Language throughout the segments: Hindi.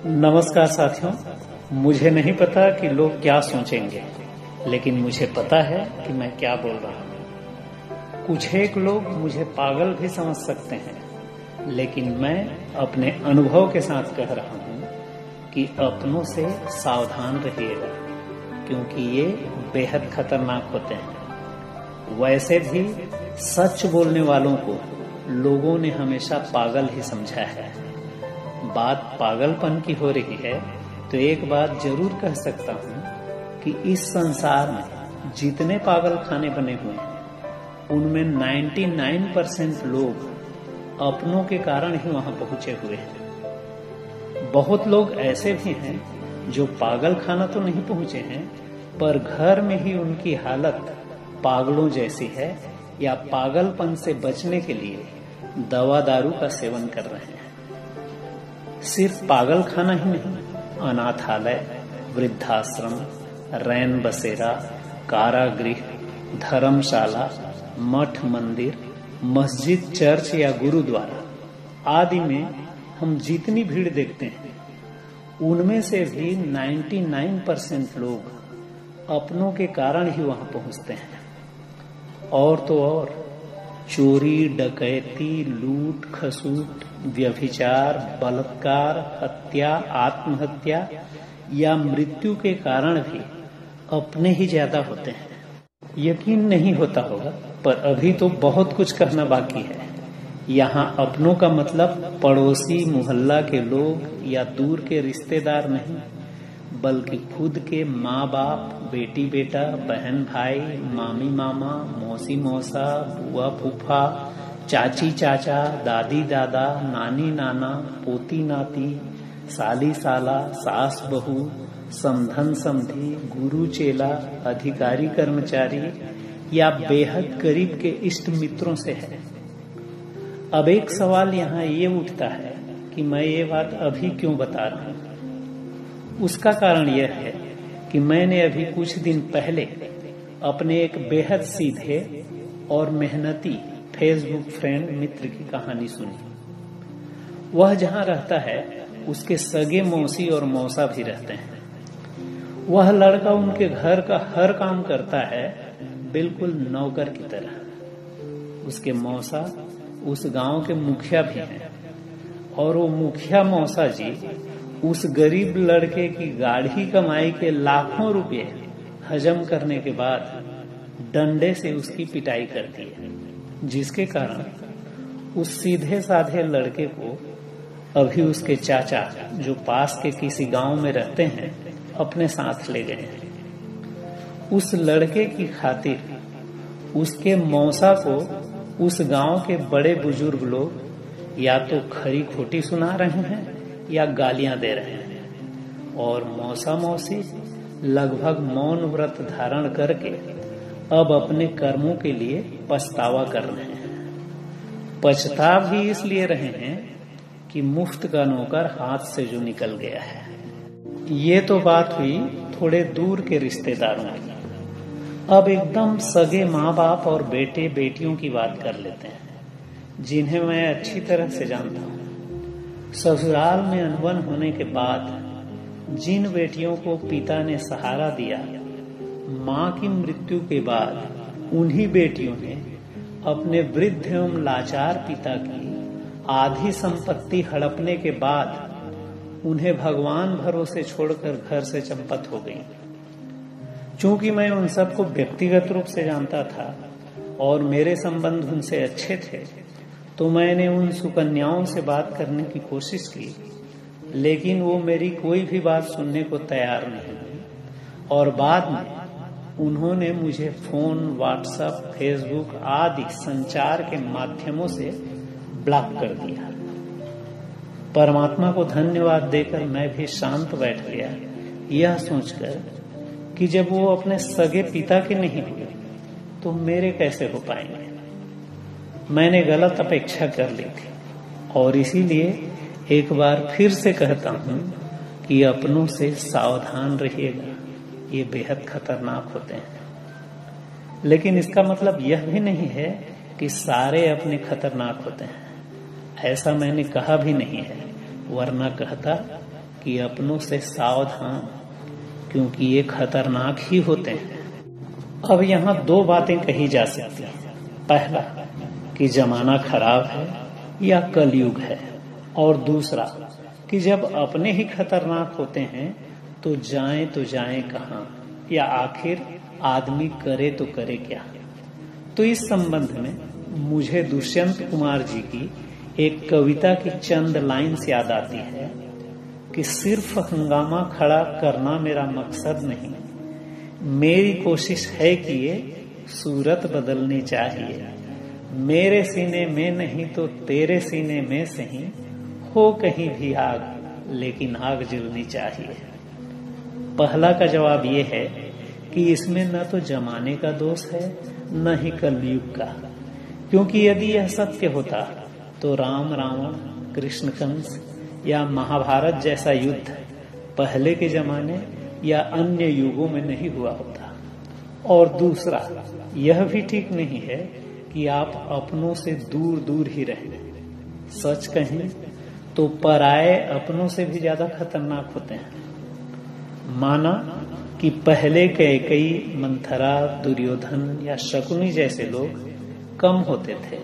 नमस्कार साथियों, मुझे नहीं पता कि लोग क्या सोचेंगे, लेकिन मुझे पता है कि मैं क्या बोल रहा हूँ। कुछ एक लोग मुझे पागल भी समझ सकते हैं, लेकिन मैं अपने अनुभव के साथ कह रहा हूँ कि अपनों से सावधान रहिएगा, क्योंकि ये बेहद खतरनाक होते हैं। वैसे भी सच बोलने वालों को लोगों ने हमेशा पागल ही समझा है। बात पागलपन की हो रही है तो एक बात जरूर कह सकता हूँ कि इस संसार में जितने पागल खाने बने हुए हैं उनमें 99% लोग अपनों के कारण ही वहां पहुंचे हुए हैं। बहुत लोग ऐसे भी हैं जो पागल खाना तो नहीं पहुंचे हैं, पर घर में ही उनकी हालत पागलों जैसी है या पागलपन से बचने के लिए दवा दारू का सेवन कर रहे हैं। सिर्फ पागल खाना ही नहीं, अनाथालय, वृद्धाश्रम, रैन बसेरा, कारागृह, धर्मशाला, मठ मंदिर, मस्जिद, चर्च या गुरुद्वारा आदि में हम जितनी भीड़ देखते हैं उनमें से भी 99% लोग अपनों के कारण ही वहां पहुंचते हैं। और तो और चोरी, डकैती, लूट खसूट, व्यभिचार, बलात्कार, हत्या, आत्महत्या या मृत्यु के कारण भी अपने ही ज्यादा होते हैं। यकीन नहीं होता होगा, पर अभी तो बहुत कुछ कहना बाकी है। यहाँ अपनों का मतलब पड़ोसी, मोहल्ला के लोग या दूर के रिश्तेदार नहीं, बल्कि खुद के माँ बाप, बेटी बेटा, बहन भाई, मामी मामा, मौसी मौसा, बुआ फूफा, चाची चाचा, दादी दादा, नानी नाना, पोती नाती, साली साला, सास बहू, समधन समधी, गुरु चेला, अधिकारी कर्मचारी या बेहद करीब के इष्ट मित्रों से है। अब एक सवाल यहाँ ये उठता है कि मैं ये बात अभी क्यों बता रहा हूँ। उसका कारण यह है कि मैंने अभी कुछ दिन पहले अपने एक बेहद सीधे और मेहनती फेसबुक फ्रेंड मित्र की कहानी सुनी। वह जहाँ रहता है उसके सगे मौसी और मौसा भी रहते हैं। वह लड़का उनके घर का हर काम करता है, बिल्कुल नौकर की तरह। उसके मौसा उस गांव के मुखिया भी हैं, और वो मुखिया मौसा जी उस गरीब लड़के की गाढ़ी कमाई के लाखों रुपए हजम करने के बाद डंडे से उसकी पिटाई करती है, जिसके कारण उस सीधे साधे लड़के को अभी उसके चाचा, जो पास के किसी गांव में रहते हैं, अपने साथ ले गए हैं। उस लड़के की खातिर उसके मौसा को उस गांव के बड़े बुजुर्ग लोग या तो खरी खोटी सुना रहे हैं या गालियां दे रहे हैं, और मौसा मौसी लगभग मौन व्रत धारण करके अब अपने कर्मों के लिए पछतावा कर रहे हैं। पछता भी इसलिए रहे हैं कि मुफ्त का नौकर हाथ से जो निकल गया है। ये तो बात हुई थोड़े दूर के रिश्तेदारों की। अब एकदम सगे माँ बाप और बेटे बेटियों की बात कर लेते हैं, जिन्हें मैं अच्छी तरह से जानता हूँ। ससुराल में अनबन होने के बाद जिन बेटियों को पिता ने सहारा दिया, माँ की मृत्यु के बाद उन्हीं बेटियों ने अपने वृद्ध एवं लाचार पिता की आधी संपत्ति हड़पने के बाद उन्हें भगवान भरोसे छोड़कर घर से चंपत हो गई। चूंकि मैं उन सबको व्यक्तिगत रूप से जानता था और मेरे संबंध उनसे अच्छे थे, तो मैंने उन सुकन्याओं से बात करने की कोशिश की, लेकिन वो मेरी कोई भी बात सुनने को तैयार नहीं हुई, और बाद में उन्होंने मुझे फोन, व्हाट्सएप, फेसबुक आदि संचार के माध्यमों से ब्लॉक कर दिया। परमात्मा को धन्यवाद देकर मैं भी शांत बैठ गया, यह सोचकर कि जब वो अपने सगे पिता के नहीं हुए तो मेरे कैसे हो पाएंगे। मैंने गलत अपेक्षा कर ली थी, और इसीलिए एक बार फिर से कहता हूँ कि अपनों से सावधान रहिएगा, ये बेहद खतरनाक होते हैं। लेकिन इसका मतलब यह भी नहीं है कि सारे अपने खतरनाक होते हैं। ऐसा मैंने कहा भी नहीं है, वरना कहता कि अपनों से सावधान, क्योंकि ये खतरनाक ही होते हैं। अब यहाँ दो बातें कही जा सकती हैं। पहला कि जमाना खराब है या कलयुग है, और दूसरा कि जब अपने ही खतरनाक होते हैं तो जाएं कहाँ, या आखिर आदमी करे तो करे क्या। तो इस संबंध में मुझे दुष्यंत कुमार जी की एक कविता की चंद लाइन्स याद आती है कि सिर्फ हंगामा खड़ा करना मेरा मकसद नहीं, मेरी कोशिश है कि ये सूरत बदलनी चाहिए। मेरे सीने में नहीं तो तेरे सीने में सही, हो कहीं भी आग लेकिन आग जलनी चाहिए। पहला का जवाब ये है कि इसमें न तो जमाने का दोष है न ही कलयुग का, क्योंकि यदि यह सत्य होता तो राम रावण, कृष्ण कंस या महाभारत जैसा युद्ध पहले के जमाने या अन्य युगों में नहीं हुआ होता। और दूसरा, यह भी ठीक नहीं है कि आप अपनों से दूर दूर ही रहें। सच कहें तो पराये अपनों से भी ज्यादा खतरनाक होते हैं। माना कि पहले कैकेयी, मंथरा, दुर्योधन या शकुनी जैसे लोग कम होते थे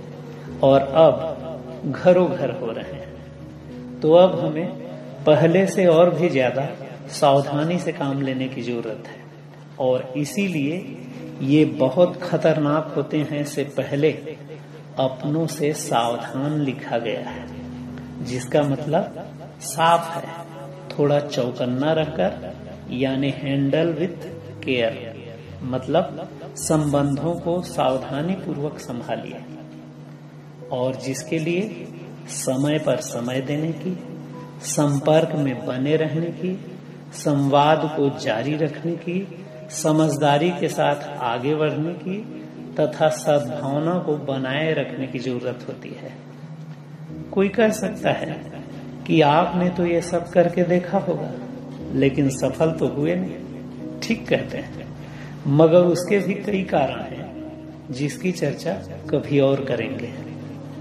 और अब घरों घर हो रहे हैं, तो अब हमें पहले से और भी ज्यादा सावधानी से काम लेने की जरूरत है। और इसीलिए ये बहुत खतरनाक होते हैं से पहले अपनों से सावधान लिखा गया है, जिसका मतलब साफ है, थोड़ा चौकन्ना रखकर, यानी हैंडल विथ केयर, मतलब संबंधों को सावधानी पूर्वक संभालिए, और जिसके लिए समय पर समय देने की, संपर्क में बने रहने की, संवाद को जारी रखने की, समझदारी के साथ आगे बढ़ने की तथा सद्भावना को बनाए रखने की जरूरत होती है। कोई कह सकता है कि आपने तो ये सब करके देखा होगा लेकिन सफल तो हुए नहीं। ठीक कहते हैं, मगर उसके भी कई कारण हैं जिसकी चर्चा कभी और करेंगे।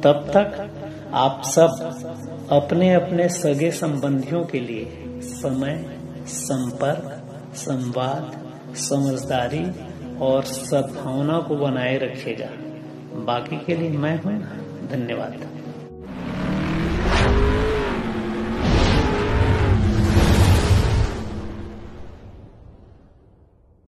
तब तक आप सब अपने अपने सगे संबंधियों के लिए समय, संपर्क, संवाद, समझदारी और सद्भावना को बनाए रखिएगा। बाकी के लिए मैं हूँ। धन्यवाद।